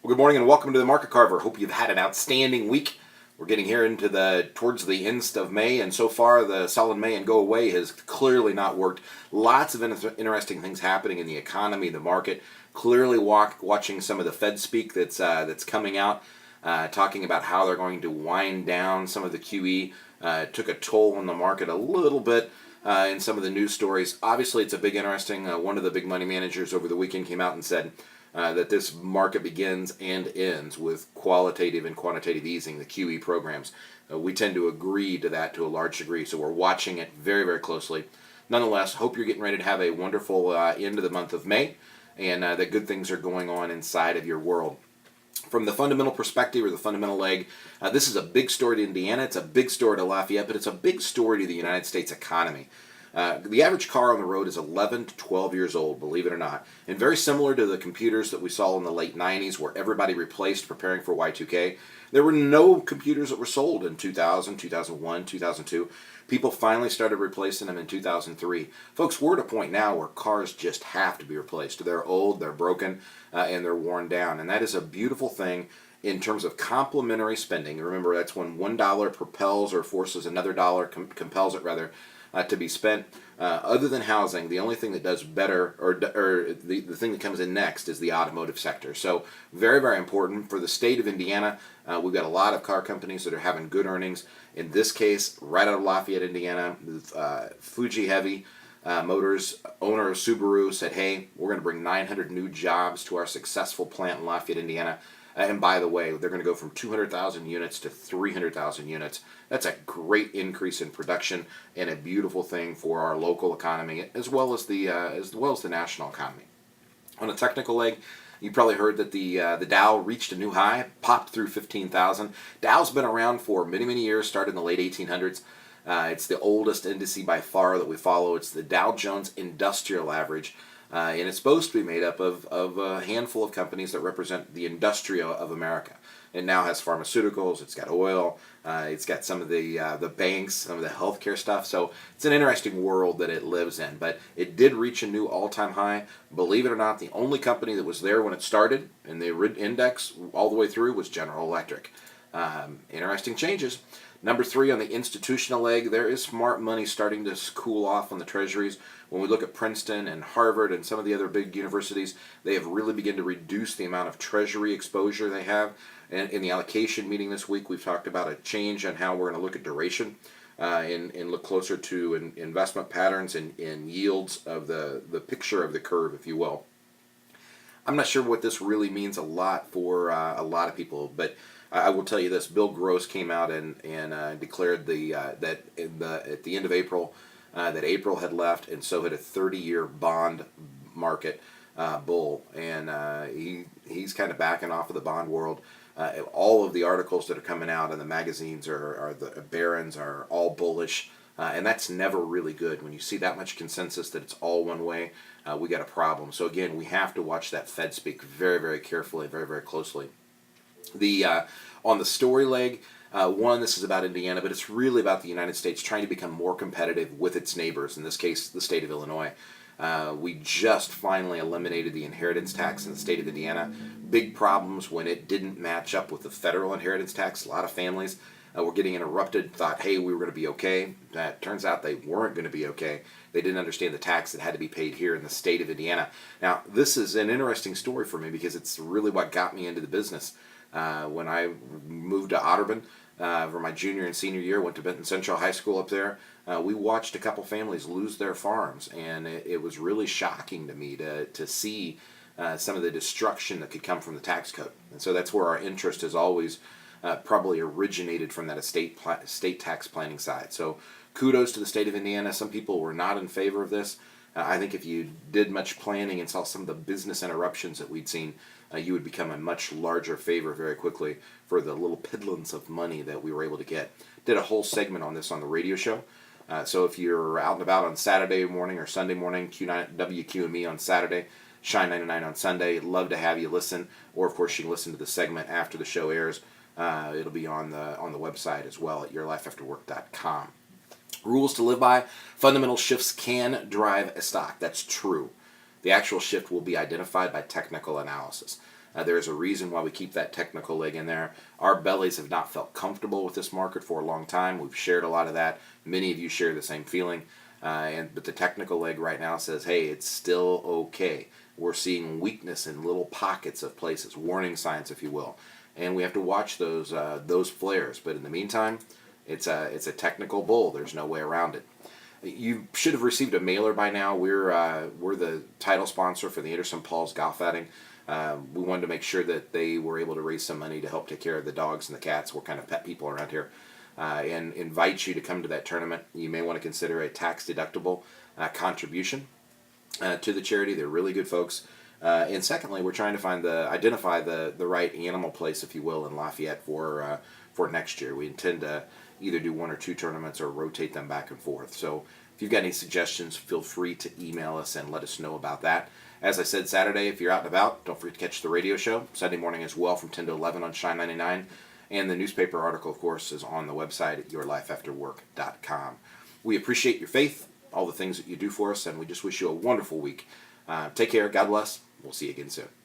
Well, good morning and welcome to the Market Carver. Hope you've had an outstanding week. We're getting here into towards the end of May, and so far the sell in May and go away has clearly not worked. Lots of interesting things happening in the economy, the market. Clearly watching some of the Fed speak that's coming out, talking about how they're going to wind down some of the QE. Took a toll on the market a little bit. In some of the news stories. Obviously, it's a big interesting. One of the big money managers over the weekend came out and said that this market begins and ends with qualitative and quantitative easing, the QE programs. We tend to agree to that to a large degree, so we're watching it very, very closely. Nonetheless, hope you're getting ready to have a wonderful end of the month of May, and that good things are going on inside of your world. From the fundamental perspective or the fundamental leg, this is a big story to Indiana, it's a big story to Lafayette, but it's a big story to the United States economy. The average car on the road is 11 to 12 years old, believe it or not, and very similar to the computers that we saw in the late 90s where everybody replaced preparing for Y2K. There were no computers that were sold in 2000, 2001, 2002. People finally started replacing them in 2003. Folks, we're at a point now where cars just have to be replaced. They're old, they're broken, and they're worn down. And that is a beautiful thing in terms of complementary spending. Remember, that's when $1 propels or forces another dollar, compels it rather, to be spent. Other than housing, the only thing that does better, or the thing that comes in next, is the automotive sector. So very, very important for the state of Indiana. We've got a lot of car companies that are having good earnings. In this case, right out of Lafayette, Indiana, Fuji Heavy Motors, owner of Subaru, said, hey, we're going to bring 900 new jobs to our successful plant in Lafayette, Indiana. And by the way, they're going to go from 200,000 units to 300,000 units. That's a great increase in production and a beautiful thing for our local economy as well as the national economy. On a technical leg, you probably heard that the Dow reached a new high, popped through 15,000. Dow's been around for many, many years, started in the late 1800s. It's the oldest index by far that we follow. It's the Dow Jones Industrial Average. And it's supposed to be made up of a handful of companies that represent the industria of America. It now has pharmaceuticals, it's got oil, it's got some of the banks, some of the healthcare stuff. So it's an interesting world that it lives in. But it did reach a new all-time high. Believe it or not, the only company that was there when it started in the index all the way through was General Electric. Interesting changes. Number 3 on the institutional leg, there is smart money starting to cool off on the treasuries. When we look at Princeton and Harvard and some of the other big universities, they have really begun to reduce the amount of treasury exposure they have. And in the allocation meeting this week, we've talked about a change on how we're going to look at duration and look closer to investment patterns and yields of the picture of the curve, if you will. I'm not sure what this really means a lot for a lot of people, but I will tell you this: Bill Gross came out and declared that at the end of April, that April had left, and so had a 30-year bond market bull, and he's kind of backing off of the bond world. All of the articles that are coming out in the magazines are the Barron's are all bullish, and that's never really good. When you see that much consensus that it's all one way, we got a problem. So again, we have to watch that Fed speak very, very carefully, very, very closely. On the story leg, this is about Indiana, but it's really about the United States trying to become more competitive with its neighbors, in this case, the state of Illinois. We just finally eliminated the inheritance tax in the state of Indiana. Big problems when it didn't match up with the federal inheritance tax. A lot of families were getting interrupted, thought, hey, we were going to be okay. That turns out they weren't going to be okay. They didn't understand the tax that had to be paid here in the state of Indiana. Now, this is an interesting story for me because it's really what got me into the business. When I moved to Otterburn for my junior and senior year, went to Benton Central High School up there, we watched a couple families lose their farms, and it was really shocking to me to see some of the destruction that could come from the tax code. And so that's where our interest has always probably originated, from that estate tax planning side. So kudos to the state of Indiana. Some people were not in favor of this. I think if you did much planning and saw some of the business interruptions that we'd seen, you would become a much larger favor very quickly for the little piddlings of money that we were able to get. Did a whole segment on this on the radio show. So if you're out and about on Saturday morning or Sunday morning, WQME on Saturday, Shine 99 on Sunday, love to have you listen. Or of course you can listen to the segment after the show airs. It'll be on the website as well at yourlifeafterwork.com. Rules to live by: fundamental shifts can drive a stock. That's true. The actual shift will be identified by technical analysis. There's a reason why we keep that technical leg in there. Our bellies have not felt comfortable with this market for a long time. We've shared a lot of that. Many of you share the same feeling. But the technical leg right now says, hey, it's still okay. We're seeing weakness in little pockets of places, warning signs, if you will. And we have to watch those flares. But in the meantime, it's a technical bull. There's no way around it. You should have received a mailer by now. We're the title sponsor for the Anderson Paul's golf outing. We wanted to make sure that they were able to raise some money to help take care of the dogs and the cats. We're kind of pet people around here. And invite you to come to that tournament. You may want to consider a tax-deductible contribution to the charity. They're really good folks. And secondly, we're trying to identify the right animal place, if you will, in Lafayette for next year. We intend to either do 1 or 2 tournaments or rotate them back and forth. So if you've got any suggestions, feel free to email us and let us know about that. As I said, Saturday, if you're out and about, don't forget to catch the radio show. Sunday morning as well from 10 to 11 on Shine 99. And the newspaper article, of course, is on the website at yourlifeafterwork.com. We appreciate your faith, all the things that you do for us, and we just wish you a wonderful week. Take care. God bless. We'll see you again soon.